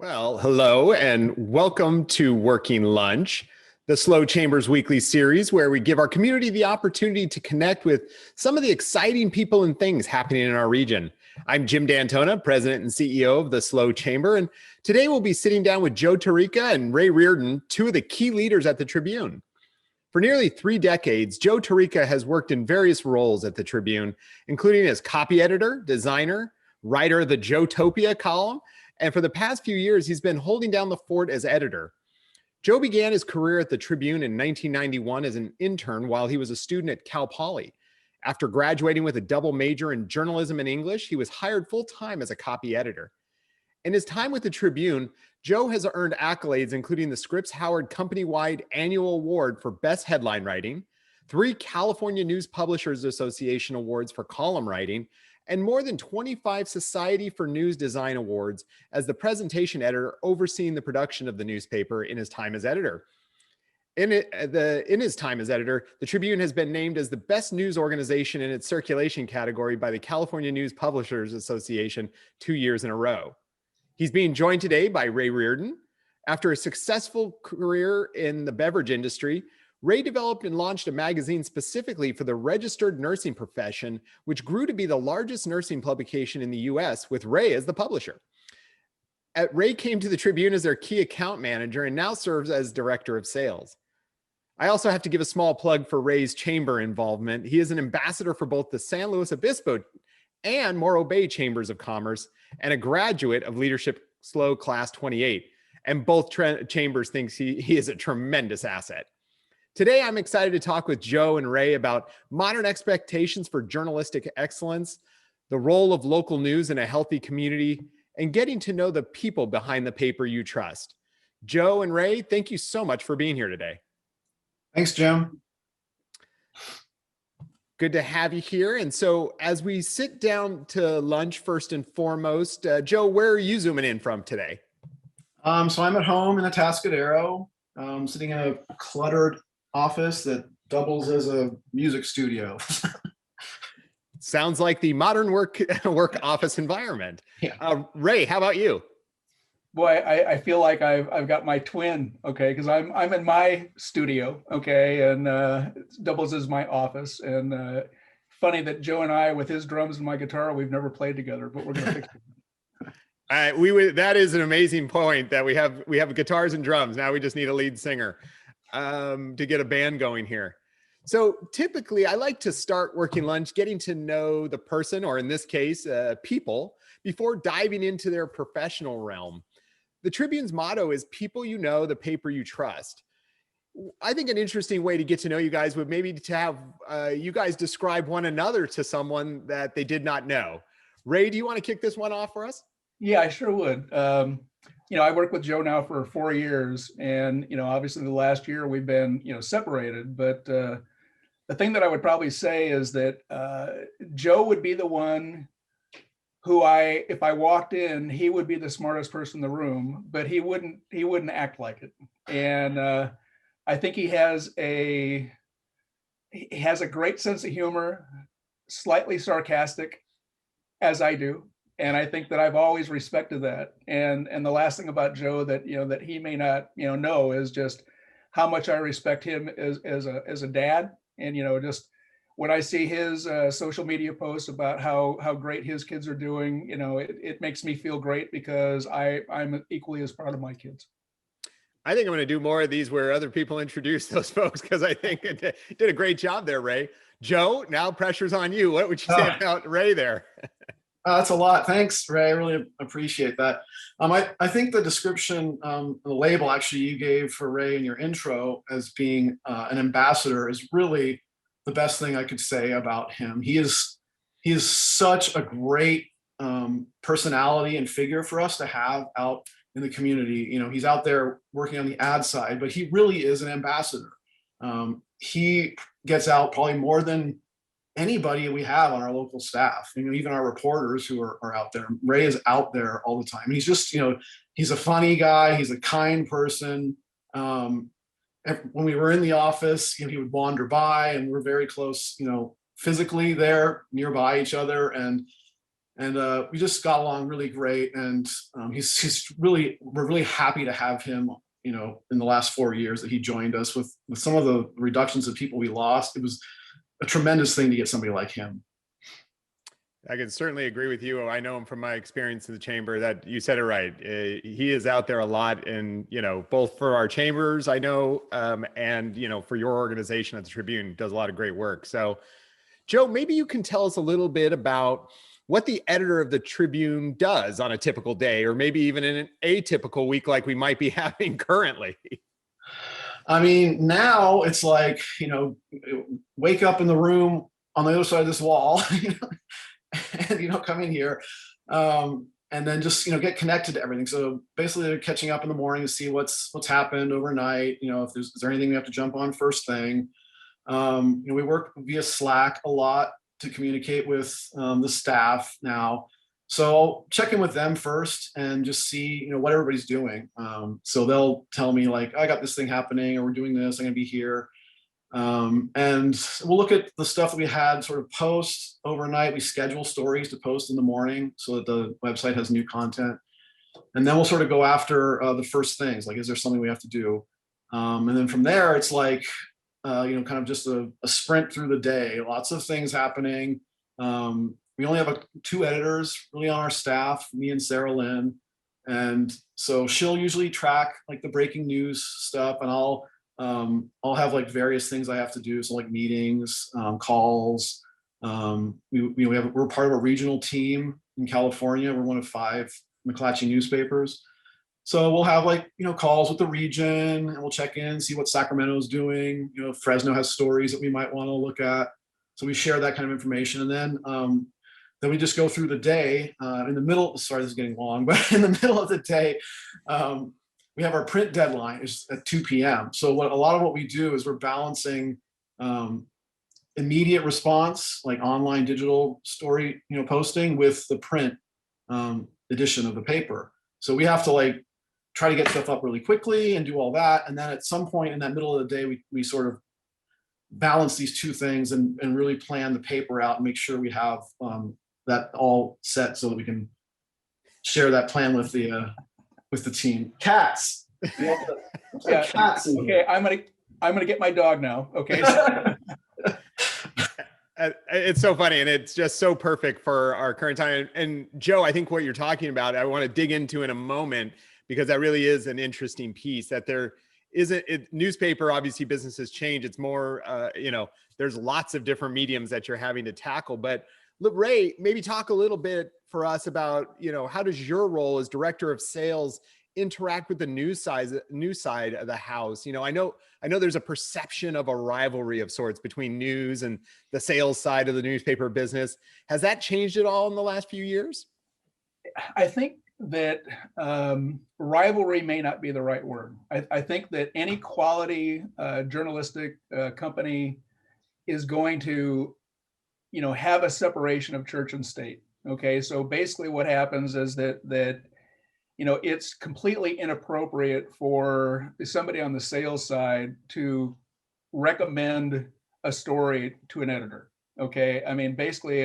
Well, hello and welcome to Working Lunch, the SLO Chambers weekly series where we give our community the opportunity to connect with some of the exciting people and things happening in our region. I'm Jim D'Antona, President and CEO of the SLO Chamber, and today we'll be sitting down with Joe Tarica and Ray Riordan, two of the key leaders at the Tribune. For nearly 3 decades, Joe Tarica has worked in various roles at the Tribune, including as copy editor, designer, writer of the Joetopia column, and for the past few years, he's been holding down the fort as editor. Joe began his career at the Tribune in 1991 as an intern while he was a student at Cal Poly. After graduating with a double major in journalism and English, he was hired full-time as a copy editor. In his time with the Tribune, Joe has earned accolades including the Scripps Howard company-wide annual award for best headline writing, 3 California News Publishers Association awards for column writing, and more than 25 Society for News Design awards as the presentation editor overseeing the production of the newspaper in his time as editor. In his time as editor, the Tribune has been named as the best news organization in its circulation category by the California News Publishers Association 2 years in a row. He's being joined today by Ray Riordan. After a successful career in the beverage industry, Ray developed and launched a magazine specifically for the registered nursing profession, which grew to be the largest nursing publication in the US with Ray as the publisher. Ray came to the Tribune as their key account manager and now serves as director of sales. I also have to give a small plug for Ray's chamber involvement. He is an ambassador for both the San Luis Obispo and Morro Bay Chambers of Commerce and a graduate of Leadership SLO Class 28. And both chambers thinks he is a tremendous asset. Today, I'm excited to talk with Joe and Ray about modern expectations for journalistic excellence, the role of local news in a healthy community, and getting to know the people behind the paper you trust. Joe and Ray, thank you so much for being here today. Thanks, Jim. Good to have you here. And so as we sit down to lunch, first and foremost, Joe, where are you zooming in from today? So I'm at home in Atascadero, sitting in a cluttered office that doubles as a music studio. Sounds like the modern work office environment. Yeah. Ray, how about you? Boy, I feel like I've got my twin, okay, because I'm in my studio, okay, and it doubles as my office. And funny that Joe and I, with his drums and my guitar, we've never played together, but we're gonna fix it. That is an amazing point that we have guitars and drums. Now we just need a lead singer to get a band going here. So typically I like to start Working Lunch getting to know the person, or in this case, people, before diving into their professional realm. The Tribune's motto is people you know, the paper you trust. I think an interesting way to get to know you guys would maybe to have you guys describe one another to someone that they did not know. Ray, do you want to kick this one off for us? Yeah, I sure would. I worked with Joe now for 4 years, and obviously the last year we've been separated. But the thing that I would probably say is that Joe would be the one who if I walked in, he would be the smartest person in the room, but he wouldn't act like it. And I think he has a great sense of humor, slightly sarcastic, as I do. And I think that I've always respected that. And the last thing about Joe that that he may not know is just how much I respect him as a dad. And just when I see his social media posts about how great his kids are doing, it makes me feel great because I'm equally as proud of my kids. I think I'm going to do more of these where other people introduce those folks, because I think it did a great job there, Ray. Joe, now pressure's on you. What would you say about Ray there? That's a lot. Thanks, Ray. I really appreciate that. I think the description, the label actually you gave for Ray in your intro as being an ambassador is really the best thing I could say about him. He is such a great personality and figure for us to have out in the community. He's out there working on the ad side, but he really is an ambassador. He gets out probably more than anybody we have on our local staff, even our reporters who are out there. Ray is out there all the time. And he's just, he's a funny guy. He's a kind person. When we were in the office, he would wander by, and we're very close, physically there nearby each other. And And we just got along really great. And we're really happy to have him, in the last 4 years that he joined us. With some of the reductions of people we lost, it was a tremendous thing to get somebody like him. I can certainly agree with you. I know him from my experience in the chamber. That you said it right. He is out there a lot, and both for our chambers, I know, and for your organization at the Tribune, does a lot of great work. So, Joe, maybe you can tell us a little bit about what the editor of the Tribune does on a typical day, or maybe even in an atypical week like we might be having currently. I mean, now it's like, wake up in the room on the other side of this wall, and come in here, and then just get connected to everything. So basically, they're catching up in the morning to see what's happened overnight. If is there anything we have to jump on first thing. We work via Slack a lot to communicate with the staff now. So I'll check in with them first and just see what everybody's doing. So they'll tell me like, I got this thing happening, or we're doing this, I'm gonna be here. And we'll look at the stuff that we had sort of post overnight. We schedule stories to post in the morning so that the website has new content. And then we'll sort of go after the first things, like, is there something we have to do? And then from there, it's like, kind of just a sprint through the day, lots of things happening. We only have 2 editors really on our staff, me and Sarah Lynn. And so she'll usually track like the breaking news stuff, and I'll have like various things I have to do. So like meetings, calls. We're part of a regional team in California. We're one of 5 McClatchy newspapers. So we'll have like, calls with the region, and we'll check in, see what Sacramento's doing. Fresno has stories that we might want to look at. So we share that kind of information. And then we just go through the day. In the middle, sorry, this is getting long, but in the middle of the day, we have our print deadline is at 2 p.m. So a lot of what we do is we're balancing immediate response, like online digital story, posting, with the print edition of the paper. So we have to like try to get stuff up really quickly and do all that. And then at some point in that middle of the day, we sort of balance these 2 things and really plan the paper out and make sure we have that all set so that we can share that plan with the team. Cats. Yeah. Cats. Okay, I'm gonna get my dog now. Okay. It's so funny, and it's just so perfect for our current time. And Joe, I think what you're talking about, I want to dig into in a moment, because that really is an interesting piece. That there isn't newspaper, obviously businesses change. It's more, there's lots of different mediums that you're having to tackle. But look, Ray, maybe talk a little bit for us about, how does your role as director of sales interact with the news side of the house? I know there's a perception of a rivalry of sorts between news and the sales side of the newspaper business. Has that changed at all in the last few years? I think that rivalry may not be the right word. I think that any quality journalistic company is going to, have a separation of church and state. Okay, so basically what happens is that it's completely inappropriate for somebody on the sales side to recommend a story to an editor. Okay, I mean, basically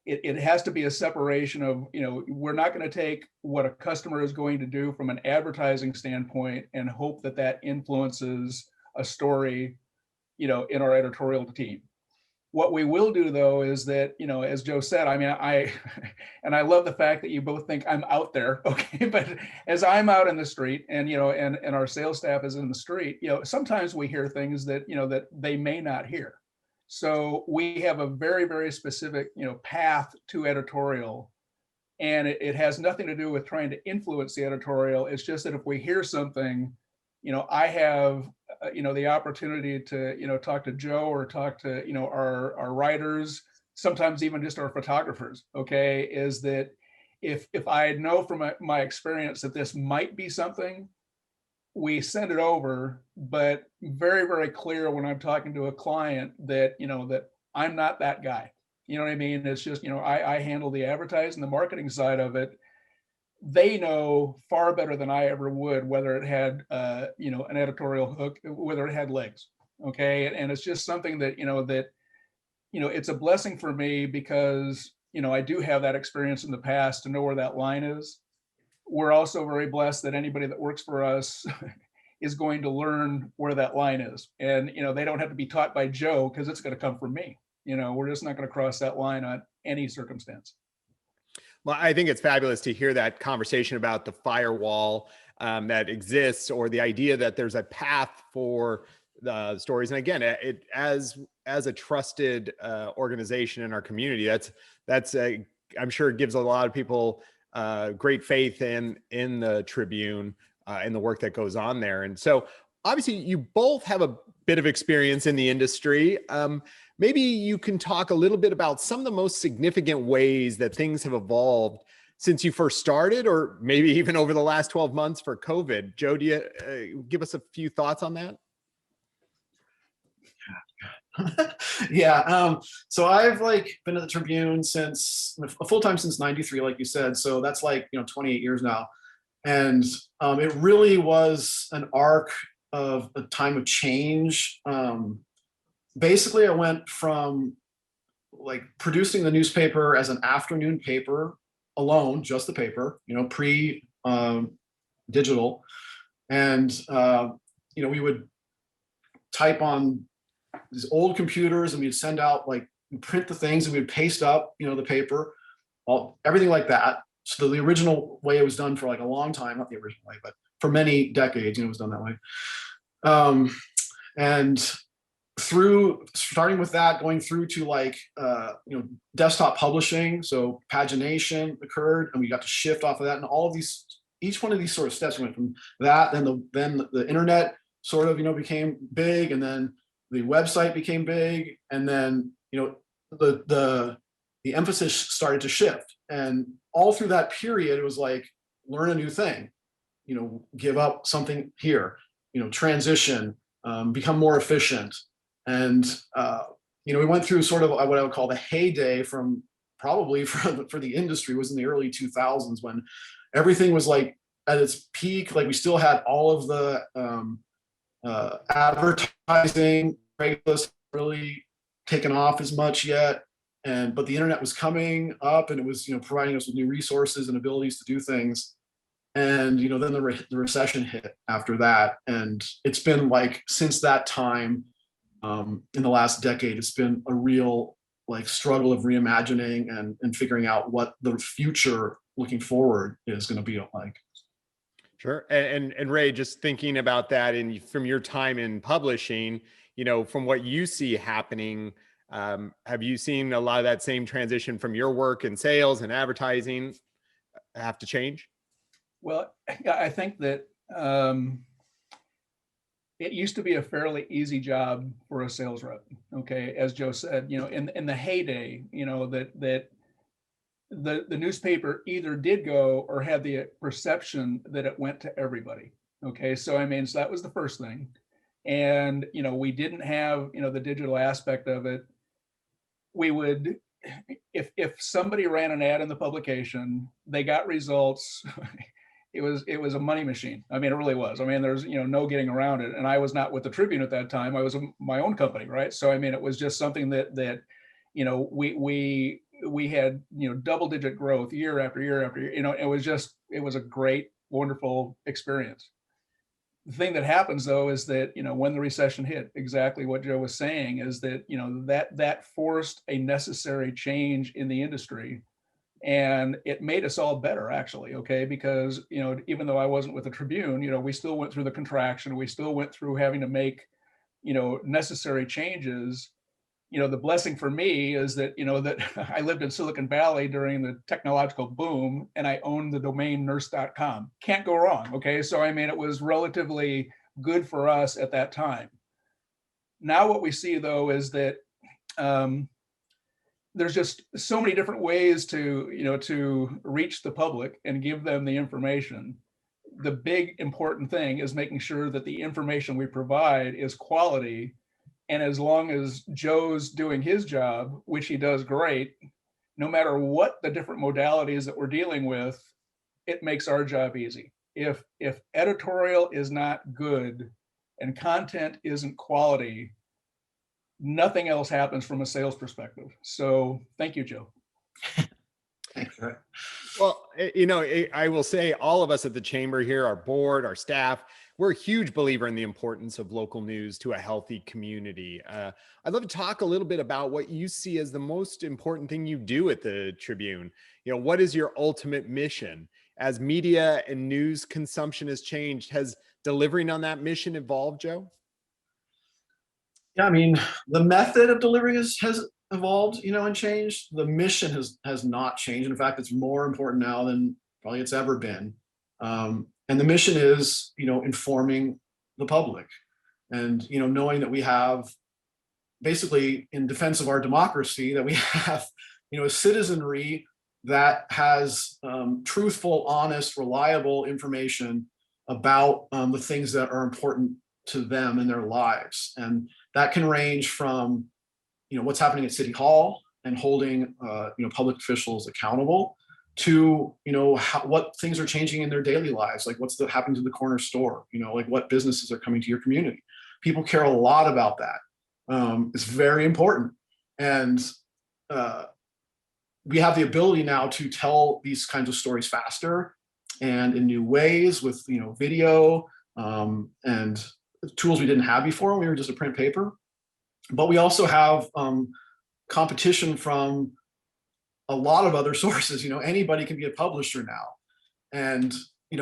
it has to be a separation of, we're not going to take what a customer is going to do from an advertising standpoint and hope that influences a story, in our editorial team. What we will do, though, is that, as Joe said, I mean, I love the fact that you both think I'm out there, okay? But as I'm out in the street, and and our sales staff is in the street, sometimes we hear things that that they may not hear. So we have a very, very specific path to editorial, and it has nothing to do with trying to influence the editorial. It's just that if we hear something, I have the opportunity to talk to Joe, or talk to our writers, sometimes even just our photographers. Okay, is that if I know from my experience that this might be something, we send it over, but very, very clear when I'm talking to a client that that I'm not that guy. You know what I mean? It's just I handle the advertising, the marketing side of it. They know far better than I ever would whether it had an editorial hook, whether it had legs. Okay, and it's just something that it's a blessing for me, because I do have that experience in the past to know where that line is. We're also very blessed that anybody that works for us is going to learn where that line is. And, they don't have to be taught by Joe because it's going to come from me. We're just not going to cross that line on any circumstance. Well, I think it's fabulous to hear that conversation about the firewall that exists, or the idea that there's a path for the stories. And again, it as a trusted organization in our community, that's I'm sure it gives a lot of people great faith in the Tribune and the work that goes on there. And so obviously you both have a bit of experience in the industry. Maybe you can talk a little bit about some of the most significant ways that things have evolved since you first started, or maybe even over the last 12 months for COVID. Joe, do you give us a few thoughts on that? Yeah. So I've been at the Tribune since full-time since '93, like you said. So that's 28 years now. And it really was an arc of a time of change. Basically, I went from producing the newspaper as an afternoon paper alone, just the paper, pre digital. And, we would type on these old computers, and we'd send out print the things, and we'd paste up, the paper, everything like that. So the original way it was done for a long time, not the original way, but for many decades, it was done that way. And starting with that, going through to desktop publishing. So pagination occurred, and we got to shift off of that. And all of these, each one of these sort of steps went from that. Then the internet sort of, became big, and then the website became big. And then, the emphasis started to shift. And all through that period, it was learn a new thing, give up something here, transition, become more efficient. And, we went through sort of what I would call the heyday from probably for the industry was in the early 2000s, when everything was at its peak. We still had all of the advertising, Craigslist really taken off as much yet. But the internet was coming up, and it was, providing us with new resources and abilities to do things. And, then the recession hit after that. And it's been since that time, in the last decade, it's been a real struggle of reimagining and figuring out what the future looking forward is going to be like. Sure. And Ray, just thinking about that, and from your time in publishing, from what you see happening, have you seen a lot of that same transition from your work in sales and advertising have to change? Well, I think that it used to be a fairly easy job for a sales rep. Okay, as Joe said, in the heyday, that the newspaper either did go or had the perception that it went to everybody. Okay, so so that was the first thing. And we didn't have the digital aspect of it. We would, if somebody ran an ad in the publication, they got results. It was a money machine. It really was. There's no getting around it. And I was not with the Tribune at that time. I was my own company, right? So it was just something that we had double-digit growth year after year after year. It was a great, wonderful experience. The thing that happens though is that when the recession hit, exactly what Joe was saying is that that forced a necessary change in the industry. And it made us all better, actually, okay? Because, even though I wasn't with the Tribune, we still went through the contraction. We still went through having to make, necessary changes. The blessing for me is that, that I lived in Silicon Valley during the technological boom, and I owned the domain nurse.com. Can't go wrong, okay? So, it was relatively good for us at that time. Now what we see, though, is that there's just so many different ways to reach the public and give them the information. The big important thing is making sure that the information we provide is quality. And as long as Joe's doing his job, which he does great, no matter what the different modalities that we're dealing with, it makes our job easy. If editorial is not good and content isn't quality, nothing else happens from a sales perspective. So thank you, Joe. Thanks, Ray. Well, I will say all of us at the Chamber here, our board, our staff, we're a huge believer in the importance of local news to a healthy community. I'd love to talk a little bit about what you see as the most important thing you do at the Tribune. What is your ultimate mission? As media and news consumption has changed, has delivering on that mission evolved, Joe? Yeah, I mean, the method of delivering has evolved, and changed. The mission has not changed. In fact, it's more important now than probably it's ever been. And the mission is, informing the public, and knowing that we have, basically, in defense of our democracy, that we have, a citizenry that has truthful, honest, reliable information about the things that are important to them in their lives. And that can range from, what's happening at City Hall and holding, public officials accountable, to, what things are changing in their daily lives, like what's happening to the corner store, like what businesses are coming to your community. People care a lot about that. It's very important. And we have the ability now to tell these kinds of stories faster and in new ways with, video and tools we didn't have before when we were just a print paper. But we also have competition from a lot of other sources. Anybody can be a publisher now, and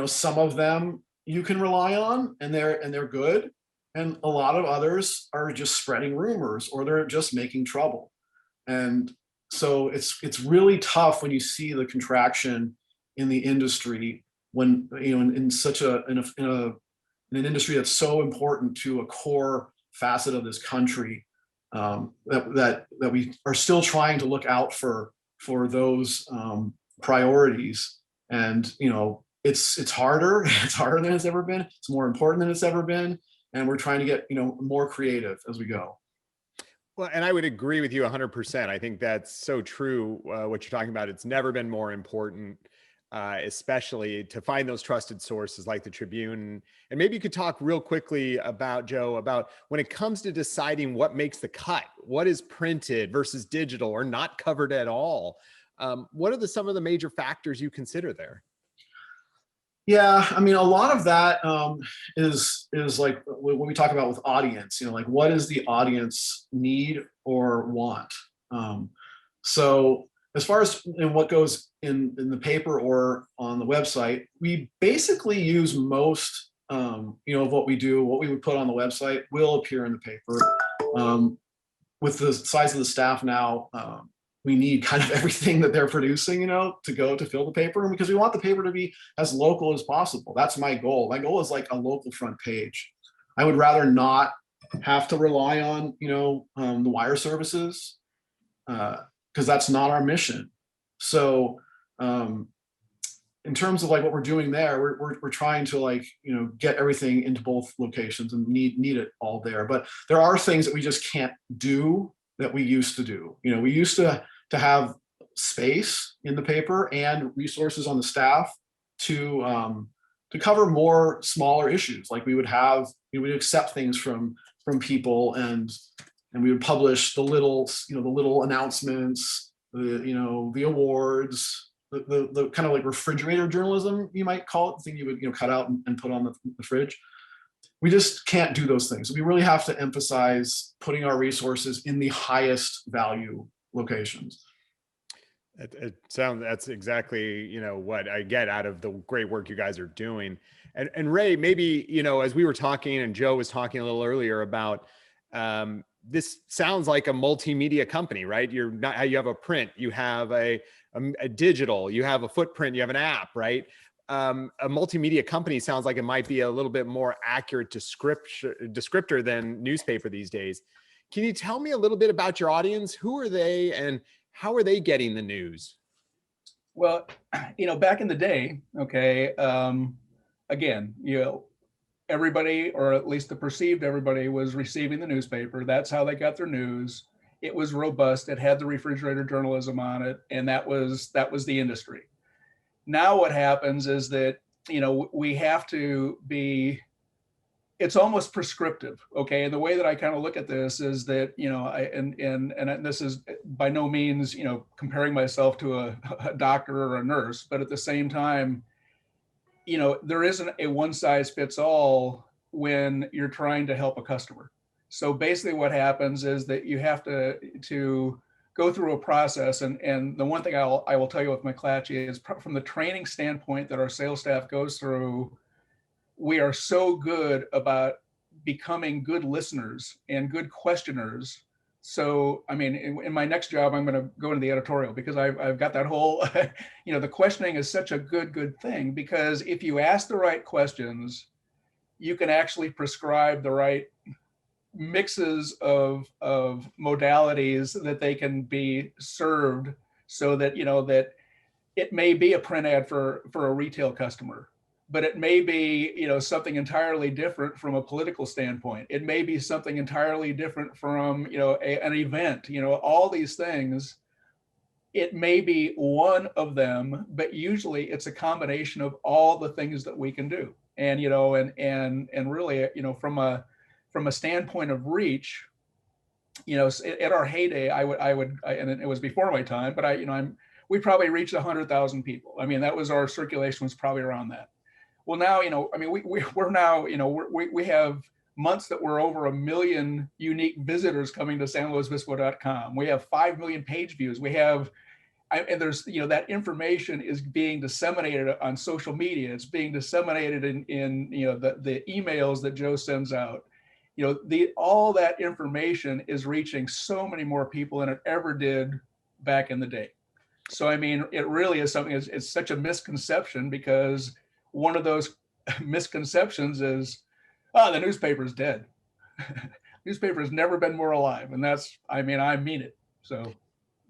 some of them you can rely on, and they're good, and a lot of others are just spreading rumors, or they're just making trouble. And so it's really tough when you see the contraction in the industry, when in such in an industry that's so important to a core facet of this country, that we are still trying to look out for those priorities. And it's harder. It's harder than it's ever been. It's more important than it's ever been. And we're trying to get more creative as we go. Well, and I would agree with you 100%. I think that's so true. What you're talking about, it's never been more important, especially to find those trusted sources like the Tribune. And maybe you could talk real quickly about, Joe, about when it comes to deciding what makes the cut, what is printed versus digital or not covered at all. What are some of the major factors you consider there? Yeah, I mean, a lot of that is like when we talk about with audience, like what does the audience need or want? So as far as what goes in the paper or on the website, we basically use most of what we do, what we would put on the website will appear in the paper. With the size of the staff now, we need kind of everything that they're producing, to go to fill the paper, and because we want the paper to be as local as possible. That's my goal. My goal is like a local front page. I would rather not have to rely on, the wire services, because that's not our mission. So in terms of like what we're doing there, we're trying to get everything into both locations and need it all there. But there are things that we just can't do that we used to do. We used to have space in the paper and resources on the staff to cover more smaller issues. Like we would accept things from people, and we would publish the little announcements, the awards, the kind of like refrigerator journalism, you might call it, the thing you would cut out and put on the fridge. We just can't do those things. We really have to emphasize putting our resources in the highest value locations. That's exactly, what I get out of the great work you guys are doing. And Ray, maybe, as we were talking and Joe was talking a little earlier about, this sounds like a multimedia company, right? You have a print, you have a digital, you have a footprint, you have an app, right? A multimedia company sounds like it might be a little bit more accurate descriptor than newspaper these days. Can you tell me a little bit about your audience? Who are they and how are they getting the news? Well, back in the day, okay, again, everybody, or at least the perceived everybody, was receiving the newspaper. That's how they got their news. It was robust. It had the refrigerator journalism on it, and that was the industry. Now what happens is that we have to be it's almost prescriptive. Okay. And the way that I kind of look at this is that, and this is by no means, comparing myself to a doctor or a nurse, but at the same time, there isn't a one size fits all when you're trying to help a customer. So basically what happens is that you have to go through a process. And the one thing I will tell you with McClatchy is from the training standpoint that our sales staff goes through, we are so good about becoming good listeners and good questioners. So, I mean, in my next job, I'm going to go into the editorial because I've got that whole, the questioning is such a good thing, because if you ask the right questions, you can actually prescribe the right mixes of modalities that they can be served, so that, that it may be a print ad for a retail customer, but it may be, something entirely different from a political standpoint. It may be something entirely different from, an event, all these things. It may be one of them, but usually it's a combination of all the things that we can do. And, and really, from a standpoint of reach, at our heyday, and it was before my time, but we probably reached 100,000 people. I mean, that was our circulation was probably around that. Well, now, we're now, we have months that we're over 1 million unique visitors coming to sanluisobispo.com. We have 5 million page views. We have, and there's, that information is being disseminated on social media. It's being disseminated in the emails that Joe sends out. All that information is reaching so many more people than it ever did back in the day. So, I mean, it really is something, it's such a misconception, because one of those misconceptions is, the newspaper's dead. Newspaper has never been more alive. And I mean it. So.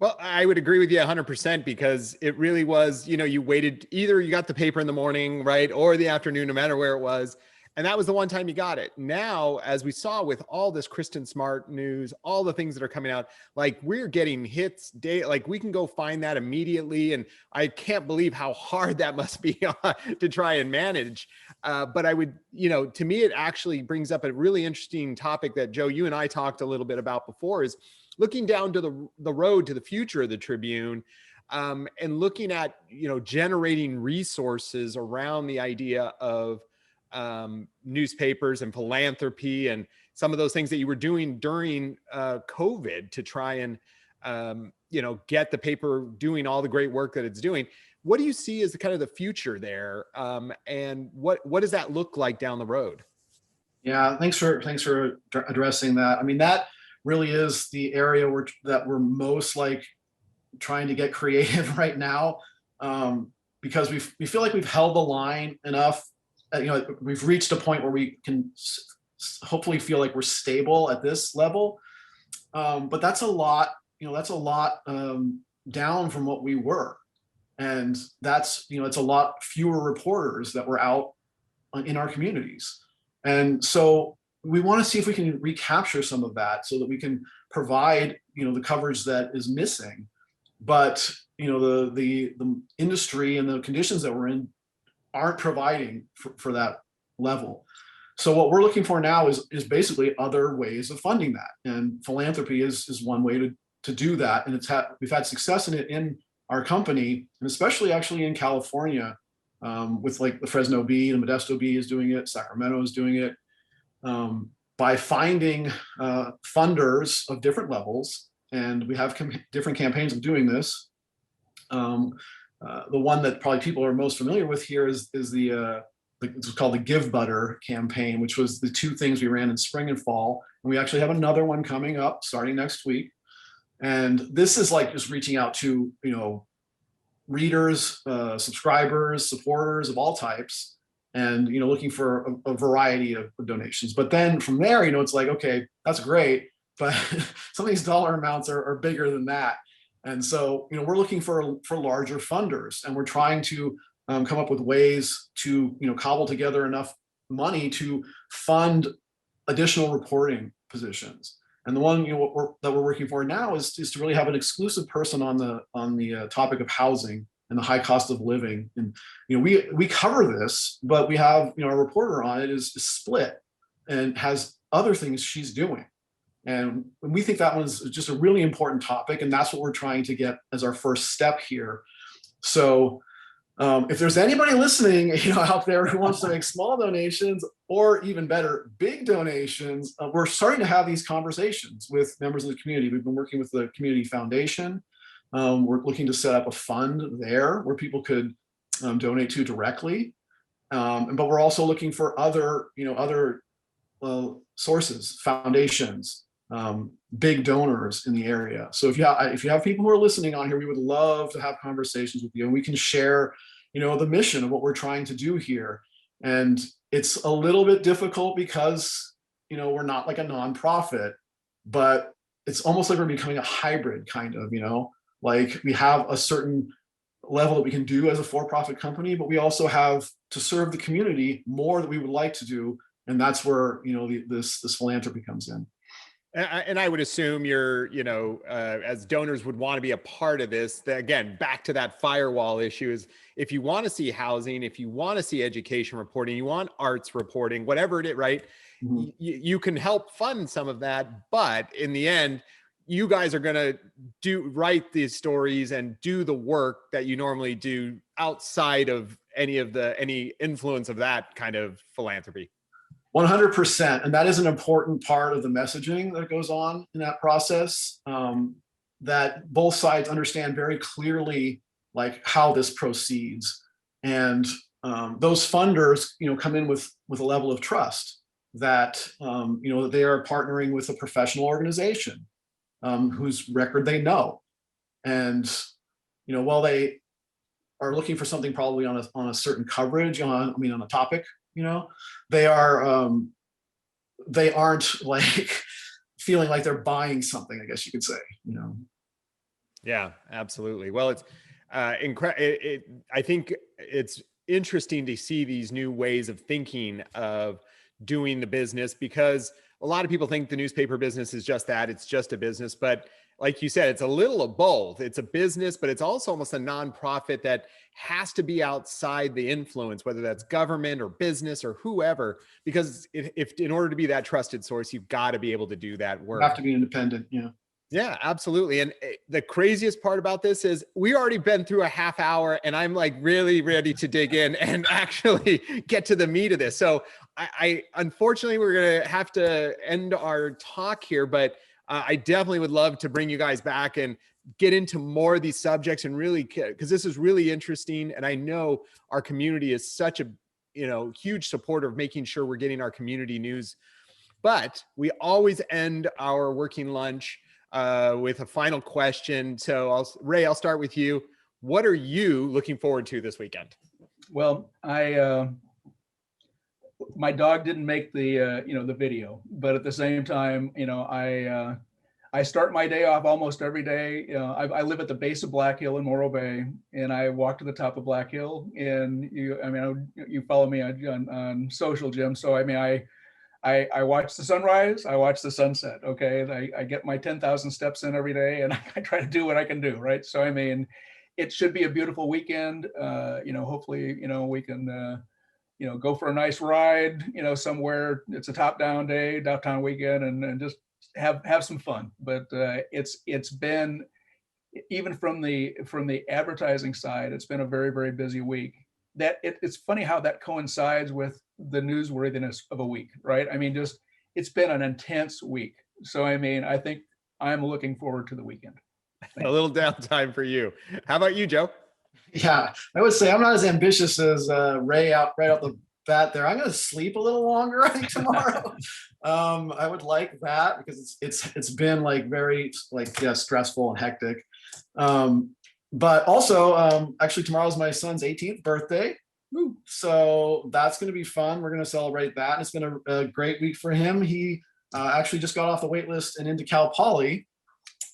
Well, I would agree with you 100%, because it really was, you waited, either you got the paper in the morning, right, or the afternoon, no matter where it was. And that was the one time you got it. Now, as we saw with all this Kristen Smart news, all the things that are coming out, like we're getting hits like we can go find that immediately. And I can't believe how hard that must be to try and manage. But I would, to me, it actually brings up a really interesting topic that, Joe, you and I talked a little bit about before, is looking down to the road to the future of the Tribune, and looking at, generating resources around the idea of newspapers and philanthropy and some of those things that you were doing during COVID to try and, get the paper doing all the great work that it's doing. What do you see as the future there? And what does that look like down the road? Yeah, thanks for addressing that. I mean, that really is the area that we're most like trying to get creative right now, because we feel like we've held the line enough. We've reached a point where we can hopefully feel like we're stable at this level, but that's a lot. That's a lot down from what we were, and that's it's a lot fewer reporters that were out in our communities, and so we want to see if we can recapture some of that so that we can provide the coverage that is missing. But the industry and the conditions that we're in aren't providing for that level. So what we're looking for now is basically other ways of funding that, and philanthropy is one way to do that. And we've had success in it in our company, and especially actually in California, with like the Fresno Bee, the Modesto Bee is doing it, Sacramento is doing it, by finding funders of different levels. And we have different campaigns of doing this. The one that probably people are most familiar with here is it's called the Give Butter campaign, which was the 2 things we ran in spring and fall. And we actually have another one coming up starting next week. And this is like just reaching out to, readers, subscribers, supporters of all types, and, looking for a variety of donations. But then from there, it's like, okay, that's great, but some of these dollar amounts are bigger than that. And so, we're looking for larger funders, and we're trying to come up with ways to, cobble together enough money to fund additional reporting positions. And the one that we're working for now is to really have an exclusive person on the topic of housing and the high cost of living. And we cover this, but we have a reporter on it is split. and has other things she's doing. And we think that one's just a really important topic, and that's what we're trying to get as our first step here. So if there's anybody listening, out there who wants to make small donations, or even better, big donations, we're starting to have these conversations with members of the community. We've been working with the community foundation. We're looking to set up a fund there where people could donate to directly. But we're also looking for other sources, foundations, big donors in the area. So if you have people who are listening on here, we would love to have conversations with you, and we can share, the mission of what we're trying to do here. And it's a little bit difficult because, we're not like a nonprofit, but it's almost like we're becoming a hybrid kind of, like we have a certain level that we can do as a for-profit company, but we also have to serve the community more that we would like to do. And that's where, this philanthropy comes in. And I would assume you're, as donors would want to be a part of this. Again, back to that firewall issue is if you want to see housing, if you want to see education reporting, you want arts reporting, whatever it is, right? Mm-hmm. You can help fund some of that. But in the end, you guys are going to write these stories and do the work that you normally do outside of any influence of that kind of philanthropy. 100%. And that is an important part of the messaging that goes on in that process, that both sides understand very clearly, like how this proceeds. And those funders, come in with a level of trust that, that they are partnering with a professional organization whose record they know. And, while they are looking for something probably on a certain coverage on a topic, they aren't like feeling like they're buying something, I guess you could say, Yeah, absolutely. Well, it's I think it's interesting to see these new ways of thinking of doing the business, because a lot of people think the newspaper business is just that. It's just a business. But like you said, it's a little of both. It's a business, but it's also almost a nonprofit that has to be outside the influence, whether that's government or business or whoever, because if in order to be that trusted source, you've got to be able to do that work. You have to be independent. Yeah. Yeah, absolutely. And the craziest part about this is we already been through a half hour, and I'm like really ready to dig in and actually get to the meat of this. So I unfortunately, we're going to have to end our talk here, but I definitely would love to bring you guys back and get into more of these subjects, and really, because this is really interesting. And I know our community is such a, huge supporter of making sure we're getting our community news. But we always end our working lunch with a final question. So Ray, I'll start with you. What are you looking forward to this weekend? Well, my dog didn't make the video, but at the same time, I start my day off almost every day. I live at the base of Black Hill in Morro Bay, and I walk to the top of Black Hill. And you follow me on social, Jim. So I watch the sunrise, I watch the sunset. Okay, I get my 10,000 steps in every day, and I try to do what I can do. Right. So it should be a beautiful weekend. Hopefully, we can. Go for a nice ride, somewhere. It's a top-down day, downtown weekend, and just have some fun. But it's been, even from the advertising side, it's been a very, very busy week. That it's funny how that coincides with the newsworthiness of a week, right? It's been an intense week. So I think I'm looking forward to the weekend. A little downtime for you. How about you, Joe? Yeah, I would say I'm not as ambitious as Ray right out the bat there. I'm going to sleep a little longer, I think, tomorrow. I would like that because it's been like very stressful and hectic. But also, actually, tomorrow's my son's 18th birthday. Woo. So that's going to be fun. We're going to celebrate that. And it's been a great week for him. He actually just got off the wait list and into Cal Poly,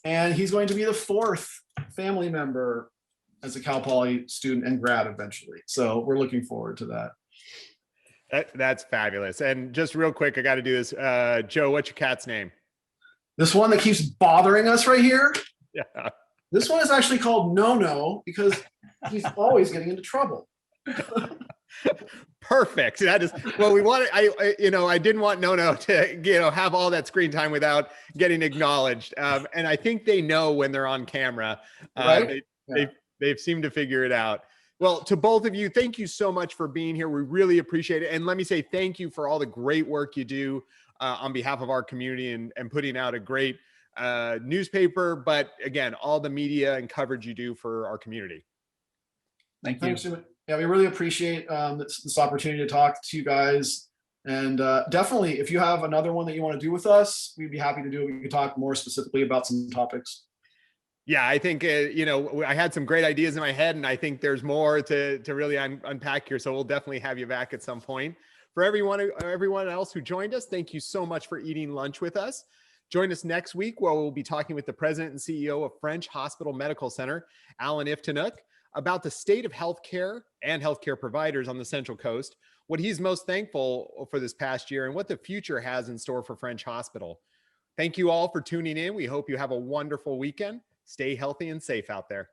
and he's going to be the 4th family member as a Cal Poly student and grad eventually. So we're looking forward to that. That's fabulous. And just real quick, I got to do this. Joe, what's your cat's name? This one that keeps bothering us right here? Yeah. This one is actually called No-No because he's always getting into trouble. Perfect. That is well. We wanted. I didn't want Nono to have all that screen time without getting acknowledged. And I think they know when they're on camera. Right? They've seemed to figure it out. Well, to both of you, thank you so much for being here. We really appreciate it. And let me say thank you for all the great work you do on behalf of our community and putting out a great newspaper. But again, all the media and coverage you do for our community. Thank you. Thanks. Yeah, we really appreciate this opportunity to talk to you guys. And definitely, if you have another one that you want to do with us, we'd be happy to do it. We can talk more specifically about some topics. Yeah, I think, I had some great ideas in my head, and I think there's more to really unpack here. So we'll definitely have you back at some point. For everyone else who joined us, thank you so much for eating lunch with us. Join us next week where we'll be talking with the president and CEO of French Hospital Medical Center, Alan Iftanuk, about the state of healthcare and healthcare providers on the Central Coast, what he's most thankful for this past year, and what the future has in store for French Hospital. Thank you all for tuning in. We hope you have a wonderful weekend. Stay healthy and safe out there.